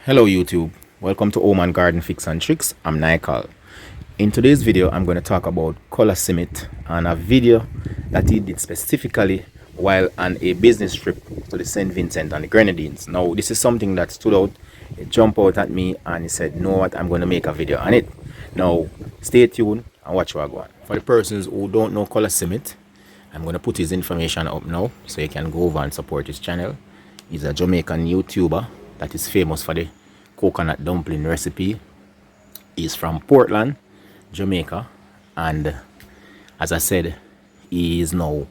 Hello YouTube, welcome to Home and Garden Fix and Tricks. I'm Nikal. In today's video I'm going to talk about color cement and a video that he did specifically while on a business trip to the St. Vincent and the Grenadines. Now this is something that stood out, it jumped out at me and he said, know what, I'm going to make a video on it. Now stay tuned and watch what I go on. For the persons who don't know color cement, I'm going to put his information up now so you can go over and support his channel. He's a Jamaican YouTuber that is famous for the coconut dumpling recipe. He's from Portland, Jamaica, and as I said, he is now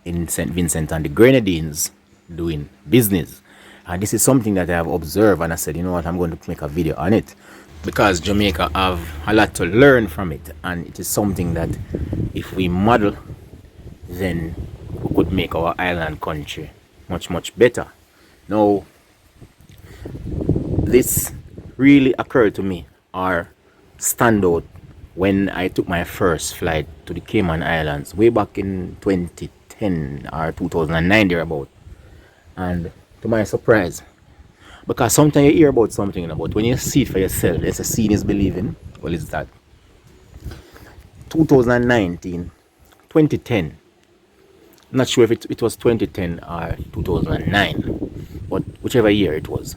in St. Vincent and the Grenadines doing business. And this is something that I have observed, and I said, you know what, I'm going to make a video on it because Jamaica have a lot to learn from it, and it is something that if we model, then we could make our island country much better. Now this really occurred to me or stand out when I took my first flight to the Cayman Islands way back in 2010 or 2009 thereabout. And to my surprise, because sometimes you hear about something, but when you see it for yourself, it's a seeing is believing. Well, it's that 2019, 2010, I'm not sure if it was 2010 or 2009, but whichever year it was,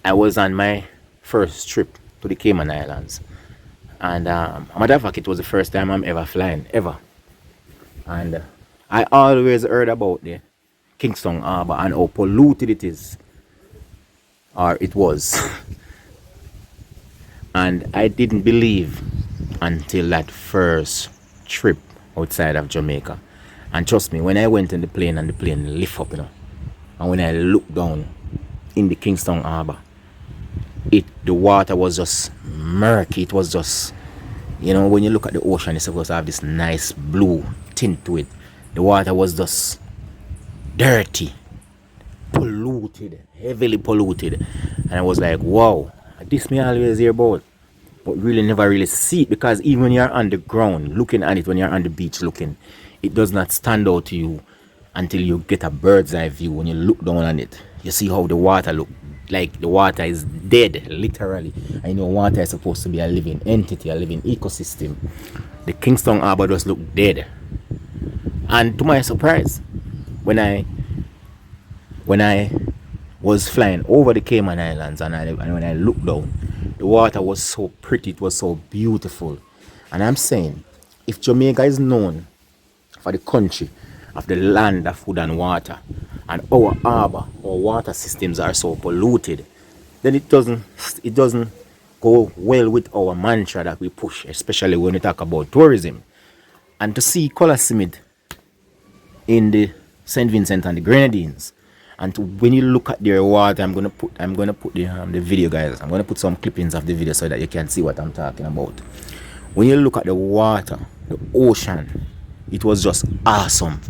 I was on my first trip to the Cayman Islands. And a matter of fact, it was the first time I'm ever flying, ever. And I always heard about the Kingston Harbour and how polluted it is, or it was. And I didn't believe until that first trip outside of Jamaica. And trust me, when I went in the plane and the plane lift up, and when I looked down in the Kingston Harbour, the water was just murky. It was just, when you look at the ocean, it's supposed to have this nice blue tint to it. The water was just dirty, polluted, heavily polluted. And I was like, wow, this me always hear about, but really never really see it, because even when you're on the ground looking at it, when you're on the beach looking, it does not stand out to you until you get a bird's eye view. When you look down on it, you see how the water look. Like the water is dead, literally. And water is supposed to be a living entity, a living ecosystem. The Kingston Harbour just looked dead. And to my surprise, when I was flying over the Cayman Islands and when I looked down, the water was so pretty, it was so beautiful. And I'm saying, if Jamaica is known for the country of the land of food and water, and our harbor, our water systems are so polluted, then it doesn't go well with our mantra that we push, especially when we talk about tourism. And to see color cement in the St. Vincent and the Grenadines, and when you look at their water, I'm gonna put the video, guys. I'm gonna put some clippings of the video so that you can see what I'm talking about. When you look at the water, the ocean, it was just awesome.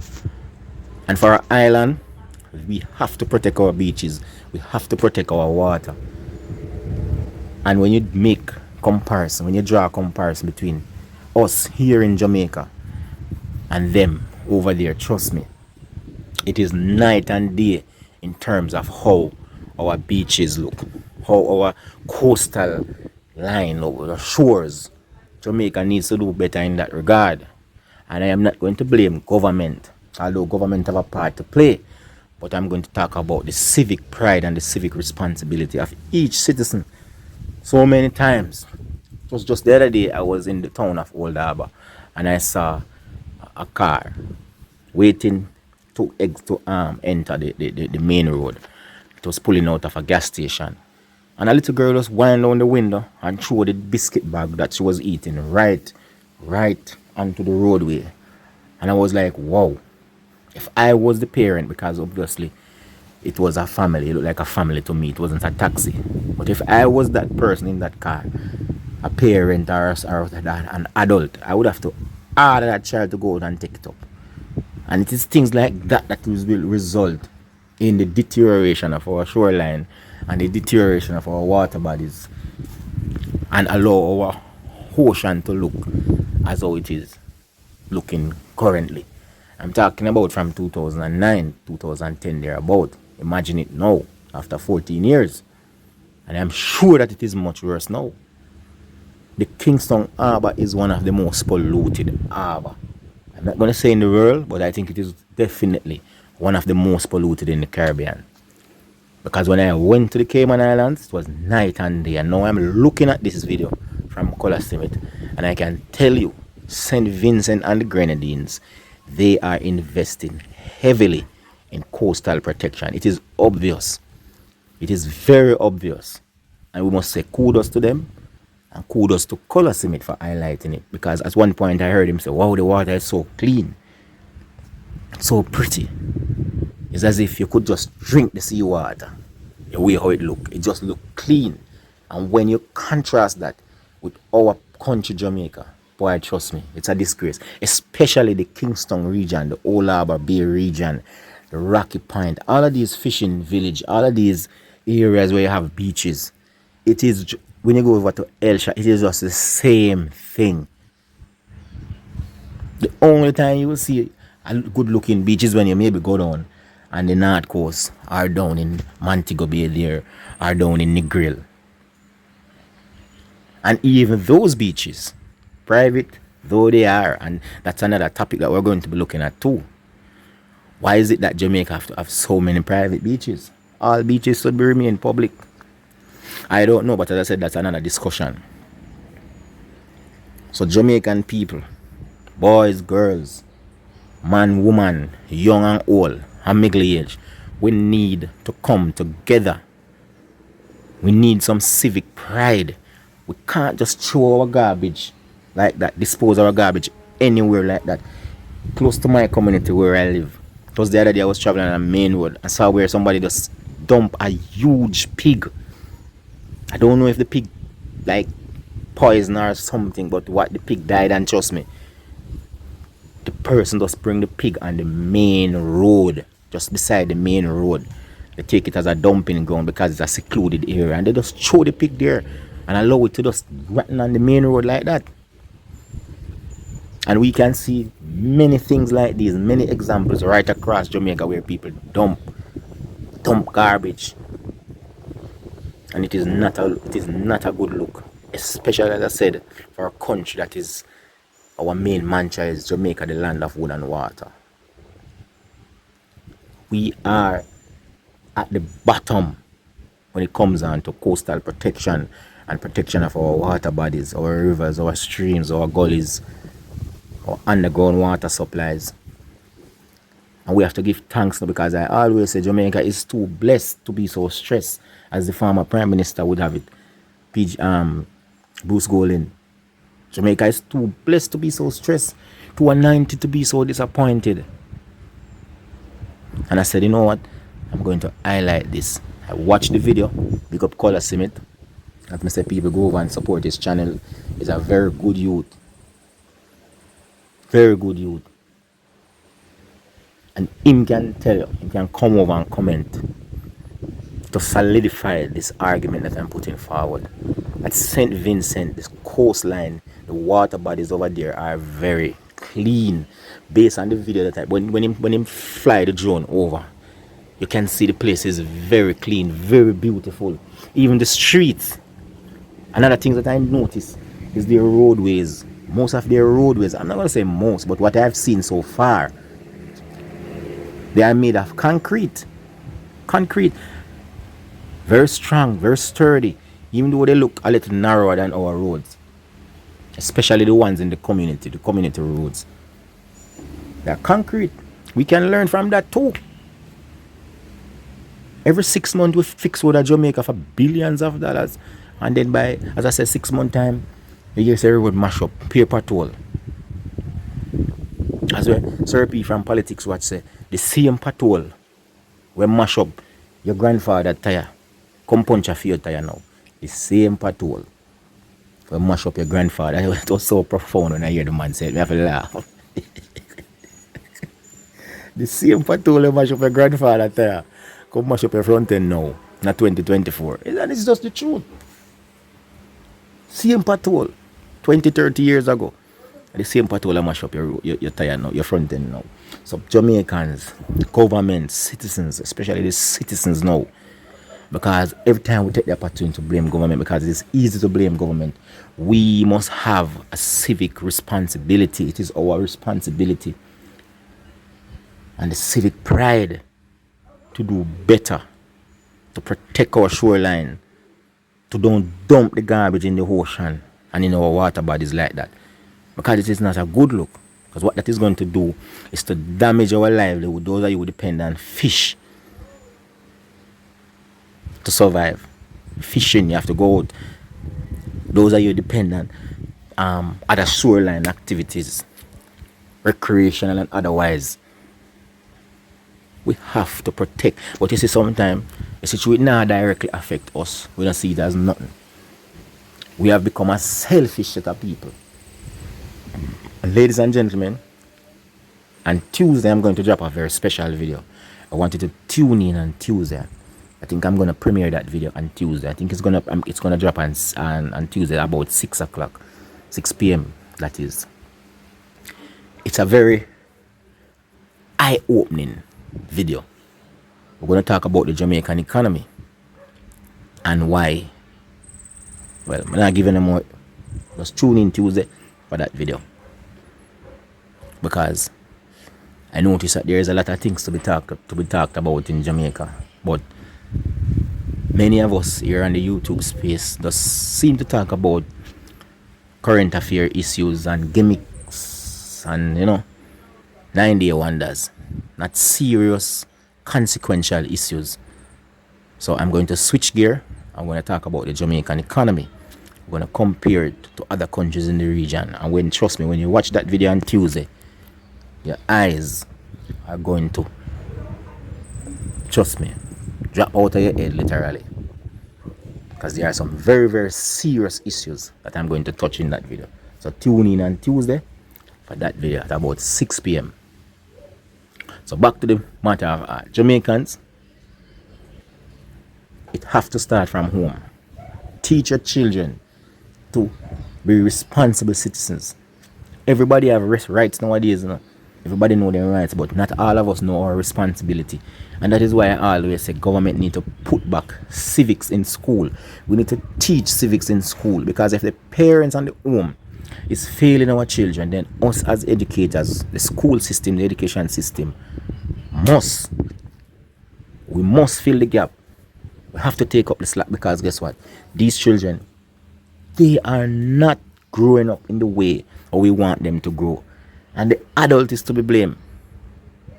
And for our island, we have to protect our beaches. We have to protect our water. And when you make comparison, when you draw a comparison between us here in Jamaica and them over there, trust me, it is night and day in terms of how our beaches look, how our coastal line, our shores. Jamaica needs to do better in that regard. And I am not going to blame government, although government have a part to play. But I'm going to talk about the civic pride and the civic responsibility of each citizen. So many times. It was just the other day I was in the town of Old Harbour and I saw a car waiting to enter the main road. It was pulling out of a gas station. And a little girl just went down the window and threw the biscuit bag that she was eating right onto the roadway. And I was like, wow. If I was the parent, because obviously it was a family, it looked like a family to me, it wasn't a taxi. But if I was that person in that car, a parent or an adult, I would have to order that child to go out and take it up. And it is things like that that will result in the deterioration of our shoreline and the deterioration of our water bodies and allow our ocean to look as how it is looking currently. I'm talking about from 2009, 2010 thereabout. Imagine it now, after 14 years. And I'm sure that it is much worse now. The Kingston Harbour is one of the most polluted harbour. I'm not going to say in the world, but I think it is definitely one of the most polluted in the Caribbean. Because when I went to the Cayman Islands, it was night and day. And now I'm looking at this video from Color Summit, and I can tell you, St. Vincent and the Grenadines, they are investing heavily in coastal protection. It is obvious. It is very obvious. And we must say kudos to them and kudos to Color Summit for highlighting it. Because at one point I heard him say, wow, the water is so clean, so pretty. It's as if you could just drink the seawater. The way how it look, it just look clean. And when you contrast that with our country, Jamaica, boy, trust me, it's a disgrace. Especially the Kingston region, the Old Harbour Bay region, the Rocky Point, all of these fishing village, all of these areas where you have beaches. It is, when you go over to Elsha, it is just the same thing. The only time you will see a good looking beach is when you maybe go down on the north coast, or down in Montego Bay there, or down in Negril. And even those beaches, private though they are, and that's another topic that we're going to be looking at too. Why is it that Jamaica have to have so many private beaches? All beaches should be remain public. I don't know, but as I said, that's another discussion. So Jamaican people, boys, girls, man, woman, young and old, and middle age, we need to come together. We need some civic pride. We can't just throw our garbage like that, dispose our garbage anywhere like that. Close to my community where I live. It was the other day I was traveling on a main road. I saw where somebody just dumped a huge pig. I don't know if the pig like poison or something, but what, the pig died, and trust me, the person just bring the pig on the main road, just beside the main road. They take it as a dumping ground because it's a secluded area, and they just throw the pig there and allow it to just rotten on the main road like that. And we can see many things like these, many examples right across Jamaica where people dump garbage, and it is not a good look, especially, as I said, for a country that is, our main mantra is Jamaica, the land of wood and water. We are at the bottom when it comes on to coastal protection and protection of our water bodies, our rivers, our streams, our gullies, our underground water supplies. And we have to give thanks now, because I always say Jamaica is too blessed to be so stressed, as the former Prime Minister would have it, Bruce Golding. Jamaica is too blessed to be so stressed, too anointed to be so disappointed. And I said, you know what? I'm going to highlight this. I watched the video, big up Color Summit. As I said, people go over and support his channel. He's a very good youth. Very good youth. And him can tell you, he can come over and comment to solidify this argument that I'm putting forward. At St. Vincent, this coastline, the water bodies over there are very clean. Based on the video that when him fly the drone over, you can see the place is very clean, very beautiful. Even the streets. Another thing that I noticed is their roadways. Most of their roadways, I'm not going to say most, but what I've seen so far, they are made of concrete. Concrete. Very strong, very sturdy. Even though they look a little narrower than our roads. Especially the ones in the community roads. They're concrete. We can learn from that too. Every 6 months we fix road at Jamaica for billions of dollars. And then by, as I said, 6 month time, you hear say road mash up, paper toll. As well, Sir P from Politics Watch say, the same patrol we mash up your grandfather tire, come punch a few tire now. The same patrol we mash up your grandfather. It was so profound when I hear the man say it. I have to laugh. The same patrol we mash up your grandfather tire, come mash up your front end now, not 2024. And it's just the truth. Same patrol 20, 30 years ago. The same patrol mash up your tire now, your front end now. So Jamaicans, governments, citizens, especially the citizens now, Because every time we take the opportunity to blame government, because it's easy to blame government, we must have a civic responsibility. It is our responsibility and the civic pride to do better, to protect our shoreline, to don't dump the garbage in the ocean and in our water bodies like that. Because it is not a good look. Because what that is going to do is to damage our livelihood. Those of you who depend on fish to survive. Fishing, you have to go out. Those are you dependent other shoreline activities, recreational and otherwise. We have to protect. But you see, sometimes the situation not directly affect us. We don't see it as nothing. We have become a selfish set of people. And ladies and gentlemen, on Tuesday I'm going to drop a very special video. I want you to tune in on Tuesday. I think I'm gonna premiere that video on Tuesday. I think it's gonna drop on Tuesday about 6 o'clock, 6 p.m. That is. It's a very eye-opening video. We're gonna talk about the Jamaican economy and why. Well, I'm not giving them more. Just tune in Tuesday for that video, because I noticed that there is a lot of things to be talked about in Jamaica, but many of us here on the YouTube space just seem to talk about current affair issues and gimmicks and 9-day wonders, not serious consequential issues. So I'm going to switch gear. I'm going to talk about the Jamaican economy. I'm going to compare it to other countries in the region, and trust me, when you watch that video on Tuesday, your eyes are going to, trust me, drop out of your head literally, because there are some very, very serious issues that I'm going to touch in that video. So tune in on Tuesday for that video at about 6 p.m. So back to the matter of Jamaicans, it have to start from home. Teach your children to be responsible citizens. Everybody have rights nowadays, Everybody know their rights, but not all of us know our responsibility. And that is why I always say government need to put back civics in school. We need to teach civics in school, because if the parents and the home is failing our children, then us as educators, the school system, the education system, we must fill the gap. We have to take up the slack, because guess what? These children, they are not growing up in the way or we want them to grow. And the adult is to be blamed.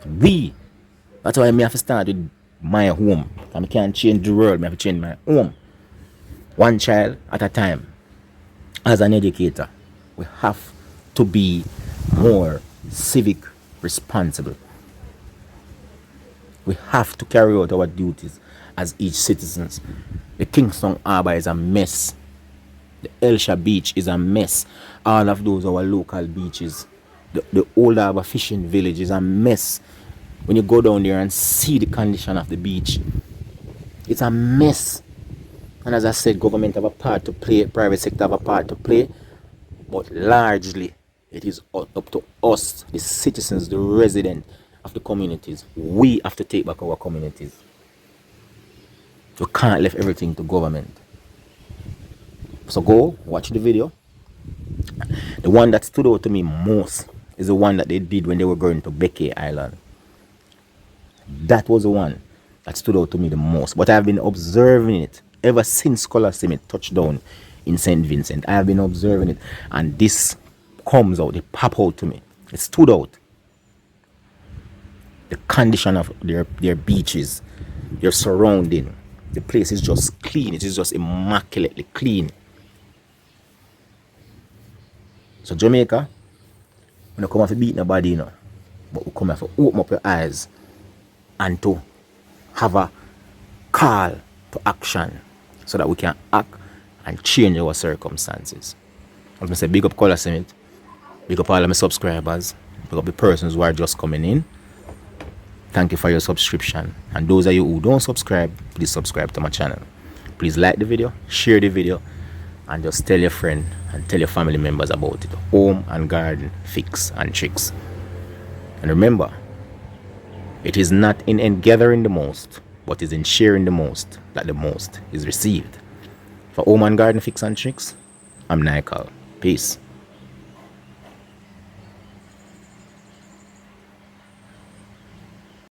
That's why I have to start with my home. I can't change the world, I have to change my home. One child at a time. As an educator, we have to be more civic responsible. We have to carry out our duties as each citizens. The Kingston Harbour is a mess. The Elsha Beach is a mess. All of those our local beaches. The old Harbour fishing village is a mess. When you go down there and see the condition of the beach, it's a mess. And as I said, government have a part to play, private sector have a part to play, but largely it is up to us, the citizens, the residents of the communities. We have to take back our communities. We can't leave everything to government. So go watch the video. The one that stood out to me most is the one that they did when they were going to Becky Island. That was the one that stood out to me the most. But I have been observing it ever since Scholar Summit touched down in St. Vincent. I have been observing it, and this comes out, it pop out to me. It stood out. The condition of their beaches, their surrounding. The place is just clean. It is just immaculately clean. So Jamaica, we don't come off to beat nobody, but we come off to open up your eyes and to have a call to action so that we can act and change our circumstances. As I say, big up Scholar Summit, big up all of my subscribers, big up the persons who are just coming in. Thank you for your subscription. And those of you who don't subscribe, please subscribe to my channel. Please like the video, share the video, and just tell your friend and tell your family members about it. Home and garden fix and tricks. And remember, it is not in gathering the most, but is in sharing the most that the most is received. For Home and Garden Fix and Tricks, I'm Nicole. Peace.